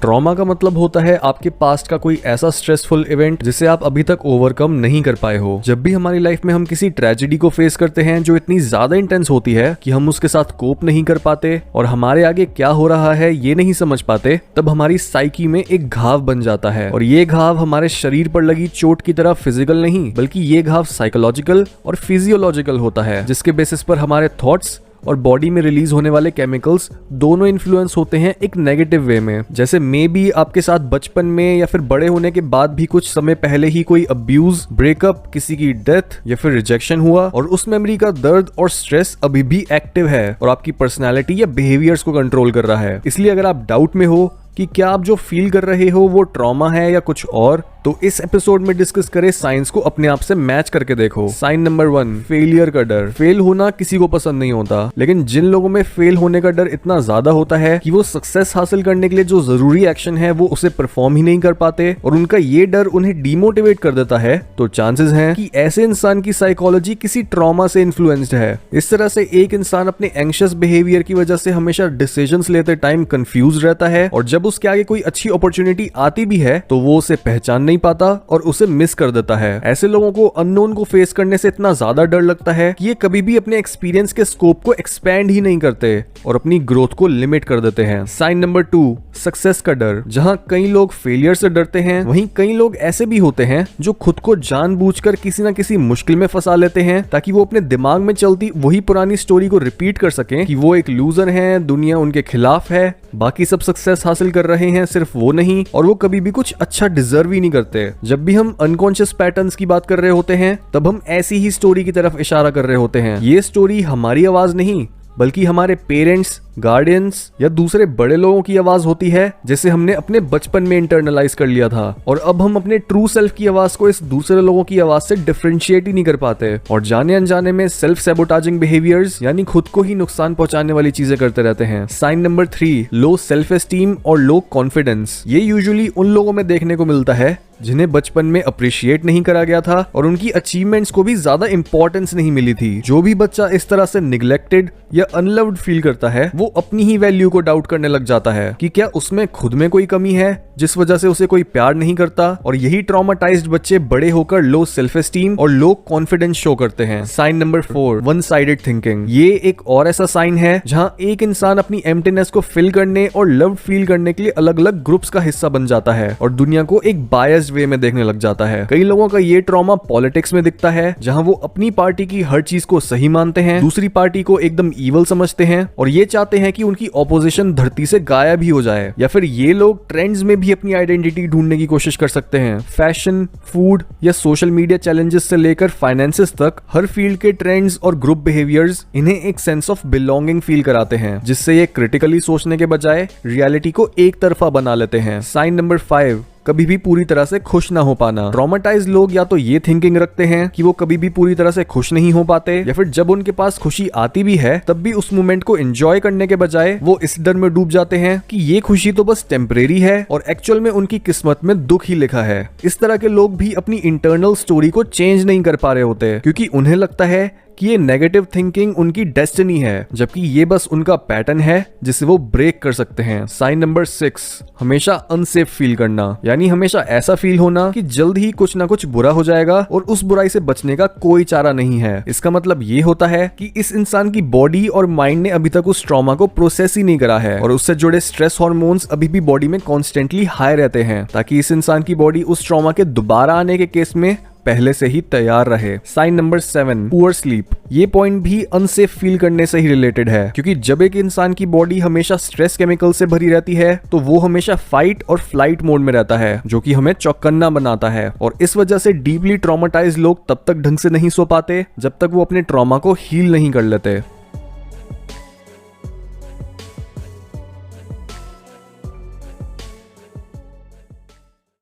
Trauma का मतलब होता है आपके पास्ट का कोई ऐसा स्ट्रेसफुल इवेंट जिसे आप अभी तक ओवरकम नहीं कर पाए हो। जब भी हमारी लाइफ में हम किसी ट्रेजेडी को फेस करते हैं जो इतनी ज्यादा इंटेंस होती है कि हम उसके साथ कोप नहीं कर पाते और हमारे आगे क्या हो रहा है ये नहीं समझ पाते, तब हमारी साइकी में एक घाव बन जाता है। और ये घाव हमारे शरीर पर लगी चोट की तरह फिजिकल नहीं, बल्कि ये घाव साइकोलॉजिकल और फिजियोलॉजिकल होता है, जिसके बेसिस पर हमारे थॉट्स और बॉडी में रिलीज होने वाले केमिकल्स दोनों इन्फ्लुएंस होते हैं एक नेगेटिव वे में। जैसे मे बी आपके साथ बचपन में या फिर बड़े होने के बाद भी कुछ समय पहले ही कोई अब्यूज, ब्रेकअप, किसी की डेथ या फिर रिजेक्शन हुआ और उस मेमोरी का दर्द और स्ट्रेस अभी भी एक्टिव है और आपकी पर्सनैलिटी या बिहेवियर्स को कंट्रोल कर रहा है। इसलिए अगर आप डाउट में हो कि क्या आप जो फील कर रहे हो वो ट्रॉमा है या कुछ और, तो इस एपिसोड में डिस्कस करें साइंस को अपने आप से मैच करके देखो। साइन नंबर 1, फेलियर का डर। फेल होना किसी को पसंद नहीं होता, लेकिन जिन लोगों में फेल होने का डर इतना ज्यादा होता है कि वो सक्सेस हासिल करने के लिए जो जरूरी एक्शन है वो उसे परफॉर्म ही नहीं कर पाते और उनका ये डर उन्हें डिमोटिवेट कर देता है, तो चांसेस हैं कि ऐसे इंसान की साइकोलॉजी किसी ट्रॉमा से इन्फ्लुएंस्ड है। इस तरह से एक इंसान अपने एंग्शियस बिहेवियर की वजह से हमेशा डिसीजंस लेते टाइम कंफ्यूज रहता है और जब उसके आगे कोई अच्छी अपॉर्चुनिटी आती भी है तो वो उसे पहचान नहीं पाता और उसे मिस कर देता है। ऐसे लोगों को अननोन को फेस करने से इतना ज्यादा डर लगता है कि ये कभी भी अपने एक्सपीरियंस के स्कोप को एक्सपैंड ही नहीं करते और अपनी ग्रोथ को लिमिट कर देते हैं। साइन नंबर 2, सक्सेस का डर। जहां कई लोग फेलियर से डरते हैं, वहीं कई लोग ऐसे भी होते हैं जो खुद को जानबूझकर किसी न किसी मुश्किल में फंसा लेते हैं ताकि वो अपने दिमाग में चलती वही पुरानी स्टोरी को रिपीट कर सकें कि वो एक लूजर हैं, दुनिया उनके खिलाफ है, बाकी सब सक्सेस हासिल कर रहे हैं, सिर्फ वो नहीं, और वो कभी भी कुछ अच्छा डिजर्व ही नहीं करते। जब भी हम अनकॉन्शियस पैटर्न्स की बात कर रहे होते हैं तब हम ऐसी ही स्टोरी की तरफ इशारा कर रहे होते हैं। ये स्टोरी हमारी आवाज नहीं बल्कि हमारे पेरेंट्स, गार्डियंस या दूसरे बड़े लोगों की आवाज होती है जिसे हमने अपने बचपन में इंटरनलाइज कर लिया था और अब हम अपने ट्रू सेल्फ की आवाज को इस दूसरे लोगों की आवाज से डिफरेंशिएट ही नहीं कर पाते और जाने अनजाने में सेल्फ सैबोटाजिंग बिहेवियर्स यानी खुद को ही नुकसान पहुंचाने वाली चीजें करते रहते हैं। Sign number 3, low self esteem और लो कॉन्फिडेंस। ये यूजुअली उन लोगों में देखने को मिलता है जिन्हें बचपन में अप्रिशिएट नहीं करा गया था और उनकी अचीवमेंट्स को भी ज्यादा इंपॉर्टेंस नहीं मिली थी। जो भी बच्चा इस तरह से निग्लेक्टेड या अनलव्ड फील करता है वो अपनी ही वैल्यू को डाउट करने लग जाता है कि क्या उसमें खुद में कोई कमी है जिस वजह से उसे कोई प्यार नहीं करता, और यही ट्रॉमाटाइज्ड बच्चे बड़े होकर लो सेल्फ एस्टीम और लो कॉन्फिडेंस शो करते हैं। Sign number 4, one sided thinking. ये एक और ऐसा साइन है जहां एक इंसान अपनी एम्प्टीनेस को फिल करने और लव फील करने के लिए अलग अलग ग्रुप्स का हिस्सा बन जाता है और दुनिया को एक बायस्ड वे में देखने लग जाता है। कई लोगों का ये ट्रॉमा पॉलिटिक्स में दिखता है जहां वो अपनी पार्टी की हर चीज को सही मानते हैं, दूसरी पार्टी को एकदम ईवल समझते हैं और ये चाहते हैं कि उनकी ऑपोजिशन धरती से गायब ही हो जाए। या फिर ये लोग ट्रेंड्स में भी अपनी आइडेंटिटी ढूंढने की कोशिश कर सकते हैं। फैशन, फूड या सोशल मीडिया चैलेंजेस से लेकर फाइनेंसेस तक हर फील्ड के ट्रेंड्स और ग्रुप बिहेवियर्स इन्हें एक सेंस ऑफ बिलोंगिंग फील कराते हैं जिससे ये क्रिटिकली सोचने के बजाय रियलिटी को एक तरफा बना लेते हैं। साइन नंबर 5, कभी भी पूरी तरह से खुश ना हो पाना। ट्रॉमाटाइज्ड लोग या तो ये थिंकिंग रखते हैं कि वो कभी भी पूरी तरह से खुश नहीं हो पाते, या फिर जब उनके पास खुशी आती भी है तब भी उस मोमेंट को एंजॉय करने के बजाय वो इस डर में डूब जाते हैं कि ये खुशी तो बस टेम्परेरी है और एक्चुअल में उनकी किस्मत में दुख ही लिखा है। इस तरह के लोग भी अपनी इंटरनल स्टोरी को चेंज नहीं कर पा रहे होते क्योंकि उन्हें लगता है कि ये नेगेटिव थिंकिंग उनकी डेस्टिनी है, जबकि ये बस उनका पैटर्न है जिसे वो ब्रेक कर सकते हैं। साइन नंबर 6, हमेशा अनसेफ फील करना, यानी हमेशा ऐसा फील होना कि जल्द ही कुछ ना कुछ बुरा हो जाएगा और उस बुराई से बचने का कोई चारा नहीं है। इसका मतलब ये होता है कि इस इंसान की बॉडी और माइंड ने अभी तक उस ट्रॉमा को प्रोसेस ही नहीं करा है और उससे जुड़े स्ट्रेस हार्मोन्स अभी भी बॉडी में कॉन्स्टेंटली हाई रहते हैं ताकि इस इंसान की बॉडी उस ट्रॉमा के दोबारा आने के केस में पहले से ही तैयार रहे। Sign number 7, poor sleep. ये पॉइंट भी अनसेफ फील करने से ही रिलेटेड है क्योंकि जब एक इंसान की बॉडी हमेशा स्ट्रेस केमिकल से भरी रहती है तो वो हमेशा फाइट और फ्लाइट मोड में रहता है जो कि हमें चौकन्ना बनाता है और इस वजह से डीपली ट्रॉमाटाइज्ड लोग तब तक ढंग से नहीं सो पाते जब तक वो अपने ट्रॉमा को हील नहीं कर लेते।